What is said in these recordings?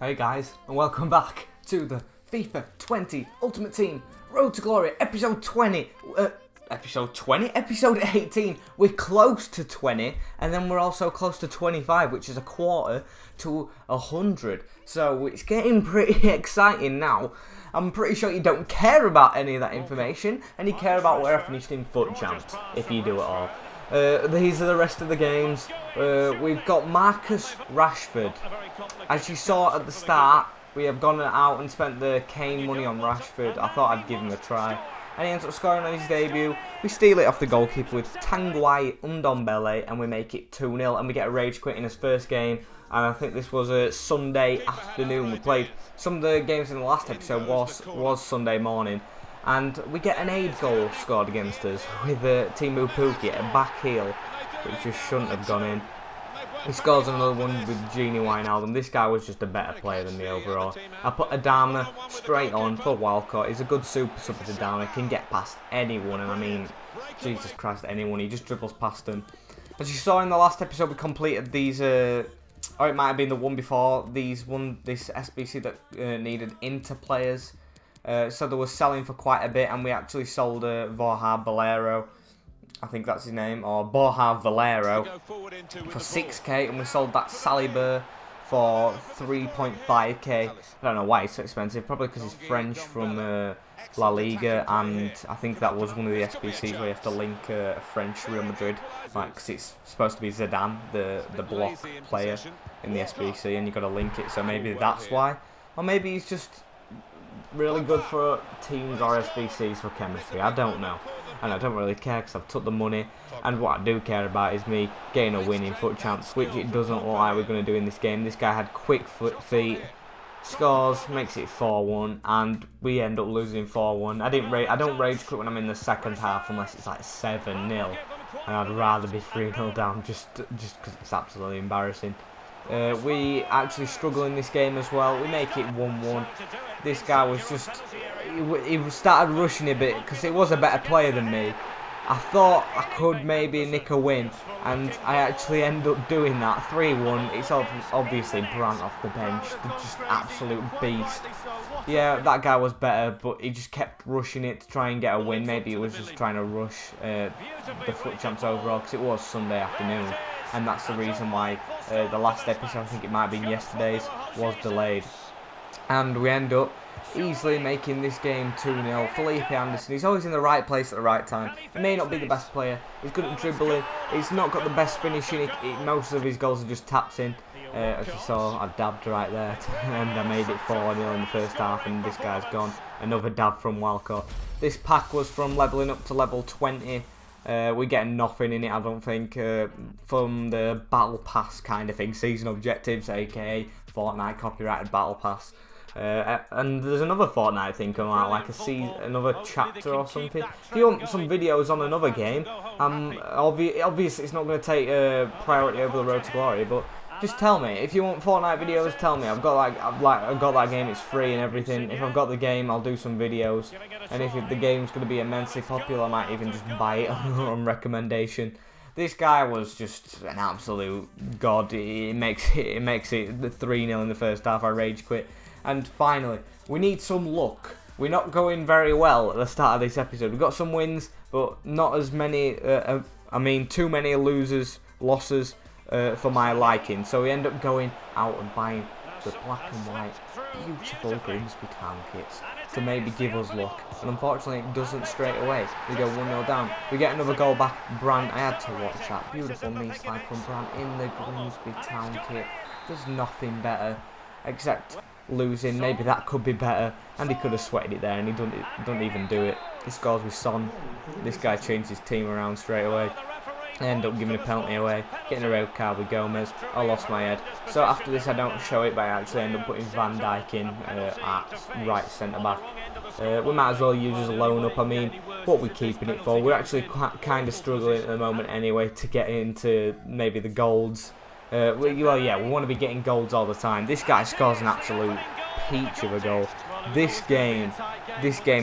Hey guys, and welcome back to the FIFA 20 Ultimate Team Road to Glory, episode 20. Episode 18. We're close to 20, and then we're also close to 25, which is a quarter to 100. So it's getting pretty exciting now. I'm pretty sure you don't care about any of that information, and you care about where I finished in FUT Champs, if you do at all. These are the rest of the games. We've got Marcus Rashford. As you saw at the start, we have gone out and spent the Kane money on Rashford. I thought I'd give him a try. And he ends up scoring on his debut. We steal it off the goalkeeper with Tanguy Ndombele, and we make it 2-0. And we get a rage quit in his first game. And I think this was a Sunday afternoon. We played some of the games in the last episode was Sunday morning. And we get an aid goal scored against us with Timu Pukki at a back heel, which just shouldn't have gone in. He scores another one with Genie Wijnaldum. This guy was just a better player than me overall. I put Adama straight on for Walcott. He's a good super sub to Adama. Can get past anyone, and I mean, Jesus Christ, anyone. He just dribbles past them. As you saw in the last episode, we completed these, or it might have been the one before, this SBC that needed Inter players. So they were selling for quite a bit, and we actually sold Borja Valero. I think that's his name, or Borja Valero, for 6k, and we sold that Saliba for 3.5k. I don't know why it's so expensive, probably because he's French from La Liga, and I think that was one of the SBCs where you have to link a French Real Madrid, like, cause it's supposed to be Zidane, the block player in the SBC, and you've got to link it, so maybe that's why. Or maybe he's just really good for teams or SBCs for chemistry, I don't know. And I don't really care because I've took the money, and what I do care about is me getting a win in FUT Champs, which it doesn't look like we're going to do in this game. This guy had quick feet, scores, makes it 4-1, and we end up losing 4-1. I don't rage quit when I'm in the second half unless it's like 7-0, and I'd rather be 3-0 down just because it's absolutely embarrassing. We actually struggle in this game as well. We make it 1-1. This guy was just, he started rushing a bit because he was a better player than me. I thought I could maybe nick a win, and I actually end up doing that. 3-1. It's obviously Brandt off the bench, just absolute beast. Yeah, that guy was better, but he just kept rushing it to try and get a win. Maybe he was just trying to rush the FUT Champs overall because it was Sunday afternoon. And that's the reason why the last episode, I think it might have been yesterday's, was delayed. And we end up easily making this game 2-0. Felipe Anderson, he's always in the right place at the right time. He may not be the best player. He's good at dribbling. He's not got the best finishing. Most of his goals are just taps in. As you saw, I dabbed right there. And I made it 4-0 in the first half, and this guy's gone. Another dab from Walcott. This pack was from leveling up to level 20. We get nothing in it, I don't think, from the Battle Pass kind of thing. Season objectives, aka Fortnite copyrighted Battle Pass. And there's another Fortnite thing coming out, like another chapter or something. If you want some videos on another game, obviously it's not going to take priority over the Road to Glory, but just tell me. If you want Fortnite videos, tell me. I've got that game, it's free and everything. If I've got the game, I'll do some videos. And if the game's going to be immensely popular, I might even just buy it on recommendation. This guy was just an absolute god. It makes it 3-0 in the first half. I rage quit. And finally, we need some luck. We're not going very well at the start of this episode. We've got some wins, but not as many, too many losses, losses for my liking. So we end up going out and buying the black and white, beautiful Grimsby Town kits to maybe give us luck. And unfortunately, it doesn't straight away. We go 1-0 down. We get another goal back. Brandt, I had to watch that. Beautiful knee slide from Brandt in the Grimsby Town kit. There's nothing better except losing. Maybe that could be better, and he could have sweated it there, and he don't even do it. He scores with Son. This guy changed his team around straight away. I end up giving a penalty away, getting a red card with Gomez. I lost my head. So after this, I don't show it, but I actually end up putting Van Dijk in at right centre back. We might as well use his loan up. I mean, what are we keeping it for? We're actually kind of struggling at the moment anyway to get into maybe the golds. We want to be getting golds all the time. This guy scores an absolute peach of a goal. This game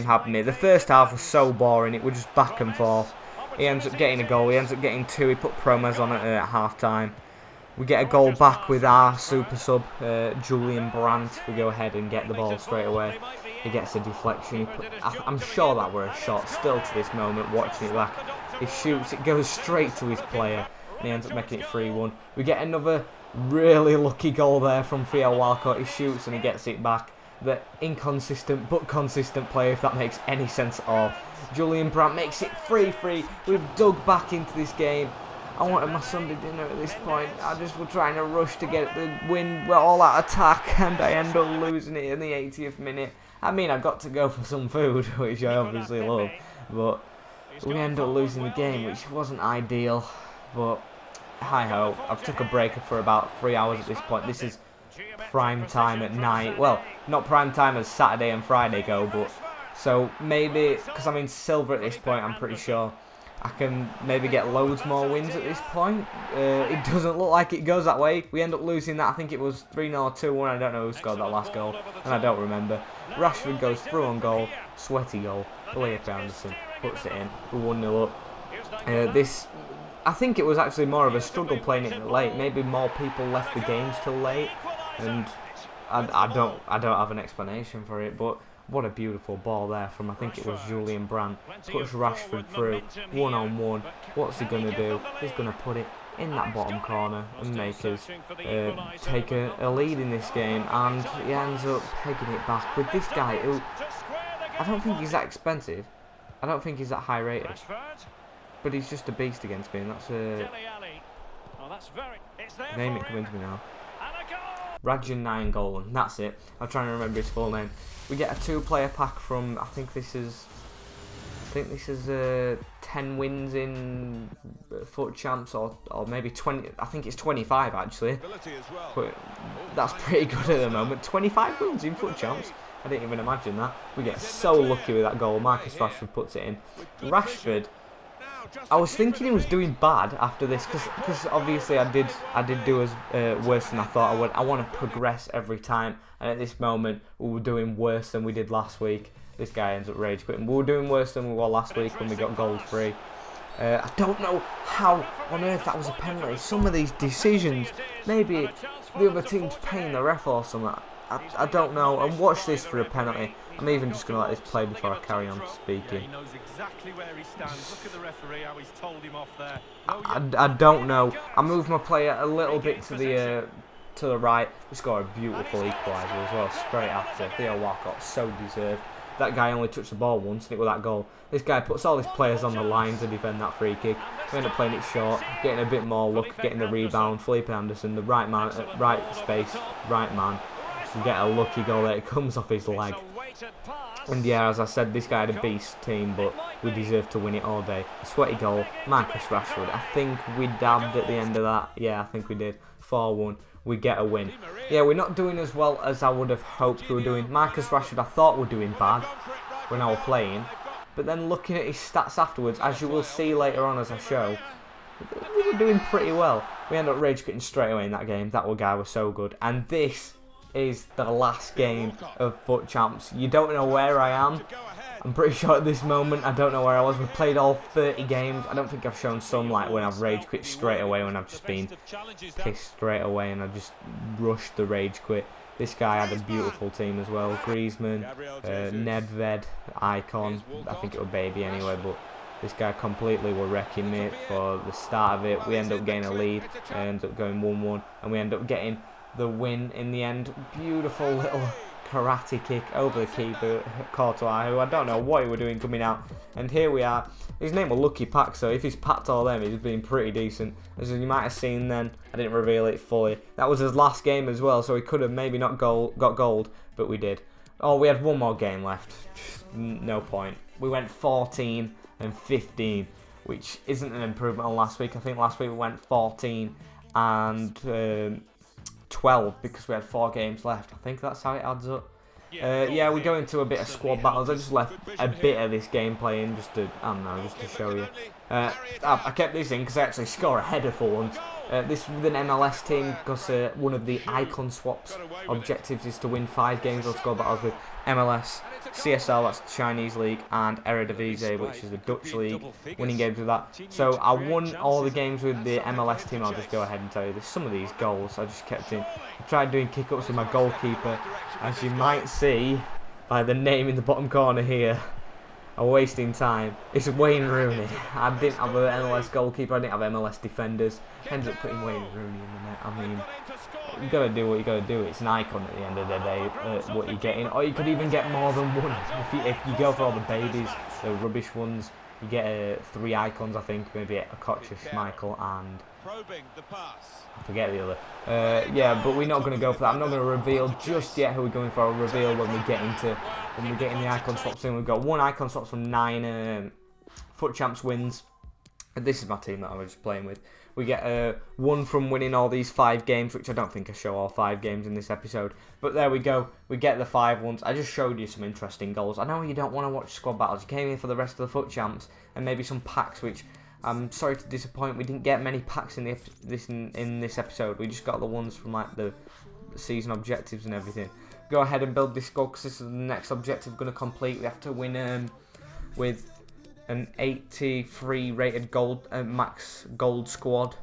had me. The first half was so boring. It was just back and forth. He ends up getting a goal. He ends up getting two. He put promos on it at half time. We get a goal back with our super sub, Julian Brandt. We go ahead and get the ball straight away. He gets a deflection. I'm sure that were a shot still to this moment, watching it back. He shoots, it goes straight to his player, and he ends up making it 3-1. We get another really lucky goal there from Theo Walcott. He shoots and he gets it back. The inconsistent but consistent play, if that makes any sense at all. Julian Brandt makes it 3-3. We've dug back into this game. I wanted my Sunday dinner at this point. I just was trying to rush to get the win. We're all out attack, and I end up losing it in the 80th minute. I mean, I got to go for some food, which I obviously love, but we end up losing the game, which wasn't ideal. But hi-ho, I've took a break for about 3 hours at this point. This is prime time at night. Well, not prime time as Saturday and Friday go, but so maybe, because I'm in silver at this point, I'm pretty sure I can maybe get loads more wins at this point. It doesn't look like it goes that way. We end up losing that. I think it was 3-0 or 2-1. I don't know who scored that last goal, and I don't remember. Rashford goes through on goal. Sweaty goal. Felipe Anderson puts it in. We're 1-0 up. This, I think it was actually more of a struggle playing it late. Maybe more people left the games till late, and I don't have an explanation for it, but what a beautiful ball there from, I think it was Julian Brandt. Puts Rashford through, 1-on-1. What's he going to do? He's going to put it in that bottom corner and make us take a lead in this game. And he ends up pegging it back with this guy who, I don't think he's that expensive. I don't think he's that high rated. But he's just a beast against me, and that's name it coming to me now. Rajan Nainggolan, that's it. I'm trying to remember his full name. We get a 2-player pack from, I think this is 10 wins in FUT Champs, or maybe 20. I think it's 25 actually. But that's pretty good at the moment. 25 wins in FUT Champs. I didn't even imagine that. We get so lucky with that goal. Marcus Rashford puts it in. Rashford, I was thinking he was doing bad after this, because obviously I did do as worse than I thought I would. I want to progress every time, and at this moment we were doing worse than we did last week. This guy ends up rage quitting. We were doing worse than we were last week when we got goal free. I don't know how on earth that was a penalty. Some of these decisions, maybe the other team's paying the ref or something. I don't know. And watch this for a penalty. I'm even just going to let this play before I carry on speaking. He knows exactly where he stands. Look at the referee, how he's told him off there. I don't know. I moved my player a little bit to the right. We score a beautiful equaliser as well, straight after. Theo Walcott, so deserved. That guy only touched the ball once, and it was that goal. This guy puts all his players on the line to defend that free kick. We end up playing it short, getting a bit more luck, getting the rebound. Felipe Anderson, the right man, right space, right man. We get a lucky goal there. It comes off his leg. And yeah, as I said, this guy had a beast team, but we deserve to win it all day. Sweaty goal, Marcus Rashford. I think we dabbed at the end of that. Yeah, I think we did. 4-1. We get a win. Yeah, we're not doing as well as I would have hoped we were doing. Marcus Rashford, I thought we were doing bad when I was playing. But then looking at his stats afterwards, as you will see later on as I show, we were doing pretty well. We ended up rage quitting straight away in that game. That guy was so good. And this is the last game of FUT Champs. You don't know where I am. I'm pretty sure at this moment I don't know where I was. We've played all 30 games. I don't think I've shown some, like when I've rage quit straight away, when I've just been pissed straight away and I've just rushed the rage quit. This guy had a beautiful team as well. Griezmann, Nedved, Icon. I think it was Baby anyway, but this guy completely were wrecking me for the start of it. We end up getting a lead, end up going 1-1, and we end up getting the win in the end. Beautiful little karate kick over the keeper, Courtois, who I don't know what he were doing coming out. And here we are. His name was Lucky Pack, so if he's packed all them, he's been pretty decent. As you might have seen then, I didn't reveal it fully. That was his last game as well, so he could have maybe not got gold, but we did. Oh, we had one more game left. No point. We went 14 and 15, which isn't an improvement on last week. I think last week we went 14 and 12 because we had 4 games left. I think that's how it adds up. Yeah, we go into a bit of squad battles. I just left a bit of this gameplay in just to, I don't know, just to show you. I kept this in because I actually score a header for once. This is with an MLS team because one of the icon swaps objectives is to win 5 games or score battles with MLS, CSL, that's the Chinese league, and Eredivisie, which is the Dutch league, winning games with that. So I won all the games with the MLS team. I'll just go ahead and tell you this. Some of these goals I just kept in. I tried doing kick-ups with my goalkeeper, as you might see by the name in the bottom corner here. I'm wasting time. It's Wayne Rooney. I didn't have an MLS goalkeeper, I didn't have MLS defenders. Ended up putting Wayne Rooney in the net. I mean, you gotta do what you gotta do. It's an icon at the end of the day, what you're getting. Or you could even get more than one. If you go for all the babies, the rubbish ones, you get 3 icons, I think. Maybe a Kocha, Schmeichel, and I forget the other. Yeah, but we're not going to go for that. I'm not going to reveal just yet who we're going for. I'll reveal when we get in the icon swaps in. We've got 1 icon swaps from 9 Foot Champs wins. And this is my team that I was just playing with. We get 1 from winning all these 5 games, which I don't think I show all 5 games in this episode. But there we go. We get the 5 ones. I just showed you some interesting goals. I know you don't want to watch squad battles. You came in for the rest of the Foot Champs and maybe some packs, which I'm sorry to disappoint. We didn't get many packs in this episode. We just got the ones from like the season objectives and everything. Go ahead and build this squad because this is the next objective we're going to complete. We have to win with an 83 rated gold max gold squad,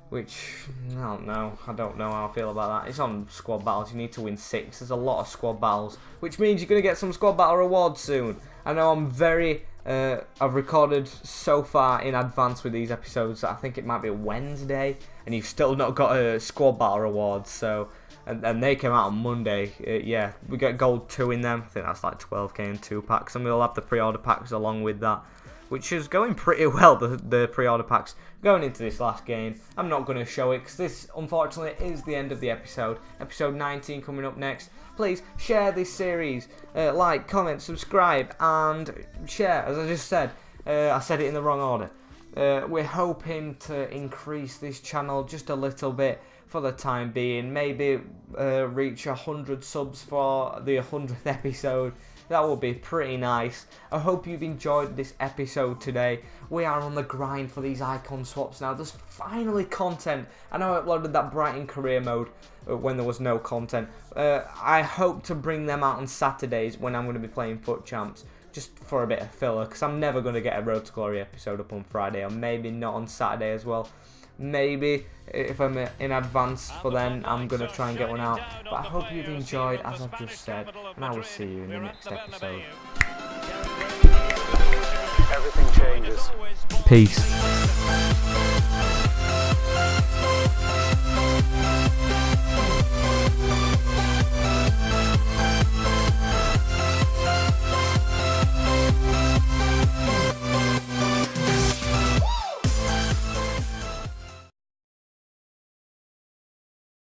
which I don't know how I feel about that. It's on squad battles. You need to win 6. There's a lot of squad battles, which means you're going to get some squad battle rewards soon. I know I'm very I've recorded so far in advance with these episodes that I think it might be a Wednesday, and you've still not got a squad battle rewards. So, and they came out on Monday. Yeah, we get gold 2 in them. I think that's like 12k in 2 packs, and we'll have the pre-order packs along with that, which is going pretty well. The pre-order packs going into this last game. I'm not going to show it because this, unfortunately, is the end of the episode. Episode 19 coming up next. Please share this series, like, comment, subscribe, and share. As I just said, I said it in the wrong order. We're hoping to increase this channel just a little bit for the time being. Maybe reach 100 subs for the 100th episode. That would be pretty nice. I hope you've enjoyed this episode today. We are on the grind for these icon swaps now. There's finally content. I know I uploaded that Brighton career mode when there was no content. I hope to bring them out on Saturdays when I'm going to be playing Foot Champs, just for a bit of filler, because I'm never going to get a Road to Glory episode up on Friday, or maybe not on Saturday as well. Maybe if I'm in advance for then, I'm going to try and get one out. But I hope you've enjoyed, as I've just said, and I will see you in the next episode. Everything changes. Peace.